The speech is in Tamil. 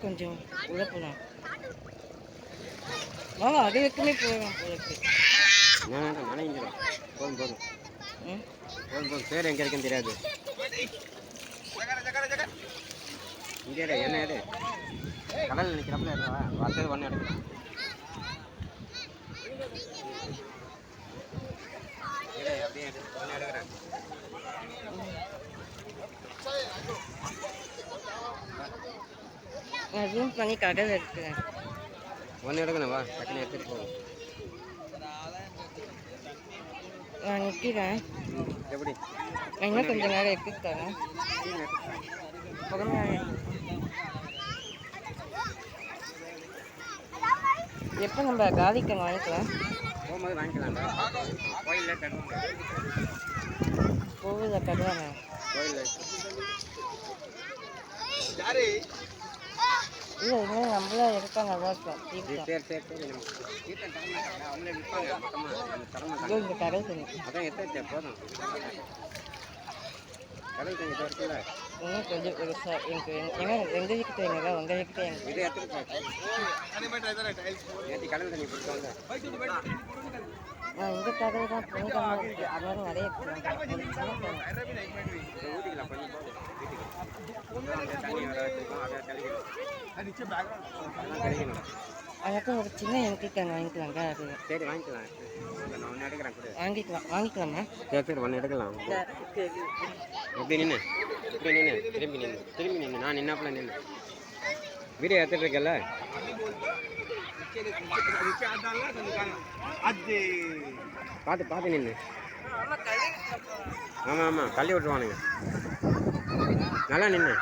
கொஞ்சம் உள்ள போகலாம். அது வரைக்குமே போகலாம் போலக்கு. போதும் போதும் போதும் பேர் எங்கே இருக்குன்னு தெரியாது. இங்கே என்ன எடு கடல் நிற்கிறப்பல இருக்கா வசதி ஒன்று எடுக்கலாம். அப்படியே ஒன்று எடுக்கிறேன். ஜூம் பண்ணி கடல் எடுக்கிறேன். ஒன்று எடுக்கணும் வா டக்குன்னு எடுத்துகிட்டு போகும். நான் நிற்கிறேன். எப்படி இன்னும் கொஞ்சம் நேரம் எடுத்துக்கிறேன். எப்போ நம்ம காலிக்கன் வாங்கிக்கலாம்? போகும்போது வாங்கிக்கலாம்டா. கோயிலில் தருவாங்க. கோவிலில் தருவாங்க. கோயிலில் இல்லை இன்னும் நம்மள எடுத்தா நல்லா இருக்கும். சரி அவங்களே விற்பாங்க மொத்தமாக. இங்கே கடல் தண்ணி அதான் எடுத்து போதும். கடல் தண்ணி இருக்குல்ல இன்னும் கொஞ்சம் பெருசாக எனக்கு ஏன்னா எங்களுக்கு தெரியுங்களா உங்களுக்கு எனக்கு இதை எடுத்துட்டு நேற்று கடல் தண்ணி பிடிச்சவங்க இந்த கடல் தான் புனிதமாக இருக்குது. அதனால நிறைய ஊட்டிக்கலாம் கொஞ்சம் போதும். வீட்டுக்கு தண்ணி வர வச்சுருக்கோம் அதை கிடைக்கணும். அதுக்கும் ஒரு சின்ன என்கிட்ட வாங்கிக்கலாங்க. அது சரி வாங்கிக்கலாம். நான் ஒன்று எடுக்கிறேன் கூட வாங்கிக்கலாமா? சரி ஒன்று எடுக்கலாம். எப்படி நின்று திரும்பி நின்று நான் நின்னாப்புல நின்று வீடியோ எடுத்துட்டு இருக்கல. பார்த்து நின்று. ஆமாம் கள்ளி விட்டுருவானுங்க. நல்லா நின்று